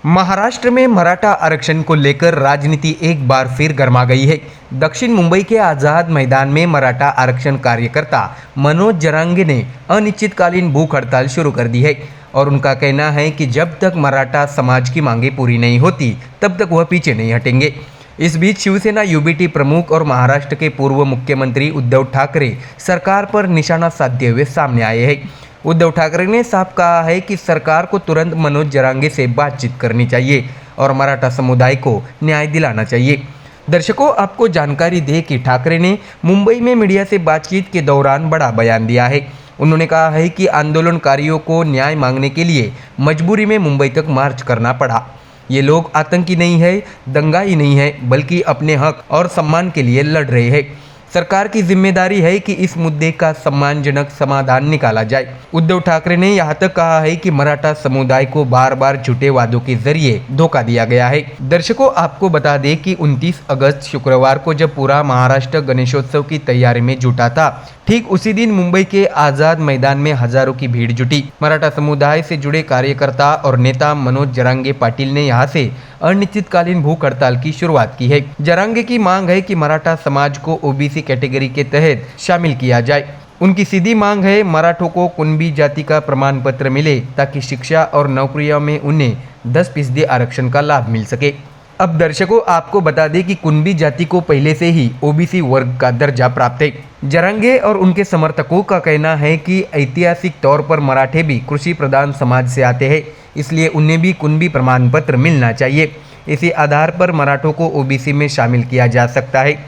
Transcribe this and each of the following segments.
महाराष्ट्र में मराठा आरक्षण को लेकर राजनीति एक बार फिर गर्मा गई है। दक्षिण मुंबई के आजाद मैदान में मराठा आरक्षण कार्यकर्ता मनोज जरांगे ने अनिश्चितकालीन भूख हड़ताल शुरू कर दी है और उनका कहना है कि जब तक मराठा समाज की मांगें पूरी नहीं होती तब तक वह पीछे नहीं हटेंगे। इस बीच शिवसेना यूबीटी प्रमुख और महाराष्ट्र के पूर्व मुख्यमंत्री उद्धव ठाकरे सरकार पर निशाना साधते हुए सामने आए हैं। उद्धव ठाकरे ने साफ कहा है कि सरकार को तुरंत मनोज जरांगे से बातचीत करनी चाहिए और मराठा समुदाय को न्याय दिलाना चाहिए। दर्शकों, आपको जानकारी दें कि ठाकरे ने मुंबई में मीडिया से बातचीत के दौरान बड़ा बयान दिया है। उन्होंने कहा है कि आंदोलनकारियों को न्याय मांगने के लिए मजबूरी में मुंबई तक मार्च करना पड़ा। ये लोग आतंकी नहीं है, दंगाई नहीं है, बल्कि अपने हक और सम्मान के लिए लड़ रहे हैं। सरकार की जिम्मेदारी है कि इस मुद्दे का सम्मानजनक समाधान निकाला जाए। उद्धव ठाकरे ने यहाँ तक कहा है कि मराठा समुदाय को बार बार झूठे वादों के जरिए धोखा दिया गया है। दर्शकों, आपको बता दें कि 29 अगस्त शुक्रवार को जब पूरा महाराष्ट्र गणेशोत्सव की तैयारी में जुटा था, ठीक उसी दिन मुंबई के आजाद मैदान में हजारों की भीड़ जुटी। मराठा समुदाय से जुड़े कार्यकर्ता और नेता मनोज जरांगे पाटिल ने यहाँ से अनिश्चितकालीन भूख हड़ताल की शुरुआत की है। जरांगे की मांग है कि मराठा समाज को ओबीसी कैटेगरी के तहत शामिल किया जाए। उनकी सीधी मांग है मराठों को कुणबी जाति का प्रमाण पत्र मिले ताकि शिक्षा और नौकरियों में उन्हें 10% आरक्षण का लाभ मिल सके। अब दर्शकों, आपको बता दें कि कुणबी जाति को पहले से ही ओबीसी वर्ग का दर्जा प्राप्त है। जरांगे और उनके समर्थकों का कहना है कि ऐतिहासिक तौर पर मराठे भी कृषि प्रधान समाज से आते हैं, इसलिए उन्हें भी कुणबी प्रमाण पत्र मिलना चाहिए। इसी आधार पर मराठों को ओबीसी में शामिल किया जा सकता है,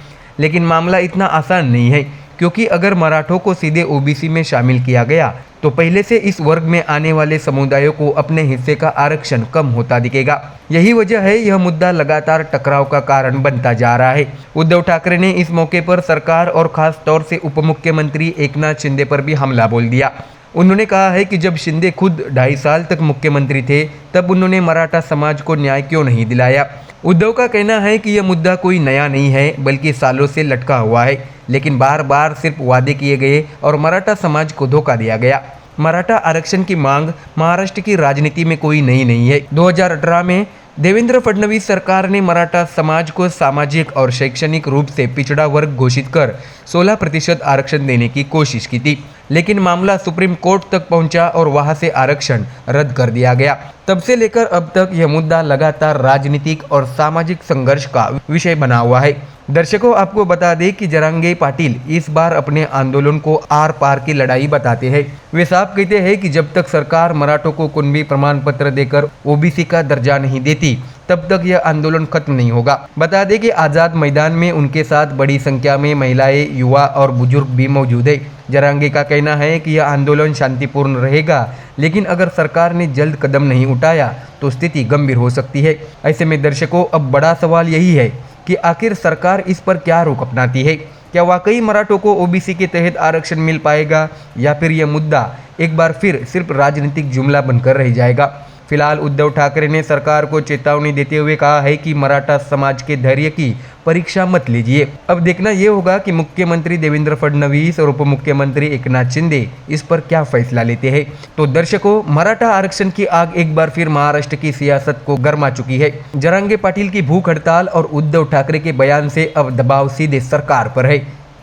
लेकिन मामला इतना आसान नहीं है, क्योंकि अगर मराठों को सीधे ओबीसी में शामिल किया गया तो पहले से इस वर्ग में आने वाले समुदायों को अपने हिस्से का आरक्षण कम होता दिखेगा। यही वजह है यह मुद्दा लगातार टकराव का कारण बनता जा रहा है। उद्धव ठाकरे ने इस मौके पर सरकार और खास तौर से उप मुख्यमंत्री एकनाथ शिंदे पर भी हमला बोल दिया। उन्होंने कहा है कि जब शिंदे खुद 2.5 साल तक मुख्यमंत्री थे तब उन्होंने मराठा समाज को न्याय क्यों नहीं दिलाया। उद्धव का कहना है कि यह मुद्दा कोई नया नहीं है, बल्कि सालों से लटका हुआ है, लेकिन बार बार सिर्फ वादे किए गए और मराठा समाज को धोखा दिया गया। मराठा आरक्षण की मांग महाराष्ट्र की राजनीति में कोई नई नहीं है। 2018 में देवेंद्र फडणवीस सरकार ने मराठा समाज को सामाजिक और शैक्षणिक रूप से पिछड़ा वर्ग घोषित कर 16% आरक्षण देने की कोशिश की थी, लेकिन मामला सुप्रीम कोर्ट तक पहुंचा और वहां से आरक्षण रद्द कर दिया गया। तब से लेकर अब तक यह मुद्दा लगातार राजनीतिक और सामाजिक संघर्ष का विषय बना हुआ है। दर्शकों, आपको बता दें कि जरांगे पाटिल इस बार अपने आंदोलन को आर पार की लड़ाई बताते हैं। वे साफ कहते हैं कि जब तक सरकार मराठों को कुणबी प्रमाण पत्र देकर ओबीसी का दर्जा नहीं देती तब तक यह आंदोलन खत्म नहीं होगा। बता दें कि आजाद मैदान में उनके साथ बड़ी संख्या में महिलाएं, युवा और बुजुर्ग भी मौजूद है। जरांगे का कहना है कि यह आंदोलन शांतिपूर्ण रहेगा, लेकिन अगर सरकार ने जल्द कदम नहीं उठाया तो स्थिति गंभीर हो सकती है। ऐसे में दर्शकों, अब बड़ा सवाल यही है कि आखिर सरकार इस पर क्या रुख अपनाती है। क्या वाकई मराठों को ओबीसी के तहत आरक्षण मिल पाएगा, या फिर यह मुद्दा एक बार फिर सिर्फ राजनीतिक जुमला बनकर रह जाएगा। फिलहाल उद्धव ठाकरे ने सरकार को चेतावनी देते हुए कहा है कि मराठा समाज के धैर्य की परीक्षा मत लीजिए। अब देखना यह होगा कि मुख्यमंत्री देवेंद्र फडणवीस और उप मुख्यमंत्री एकनाथ शिंदे इस पर क्या फैसला लेते हैं। तो दर्शकों, मराठा आरक्षण की आग एक बार फिर महाराष्ट्र की सियासत को गरमा चुकी है। जरांगे पाटिल की भूख हड़ताल और उद्धव ठाकरे के बयान से अब दबाव सीधे सरकार पर है।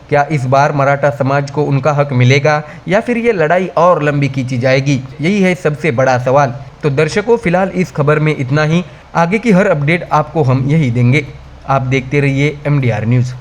क्या इस बार मराठा समाज को उनका हक मिलेगा, या फिर ये लड़ाई और लंबी खींची जाएगी? यही है सबसे बड़ा सवाल। तो दर्शकों, फिलहाल इस खबर में इतना ही। आगे की हर अपडेट आपको हम यही देंगे। आप देखते रहिए MDR न्यूज़।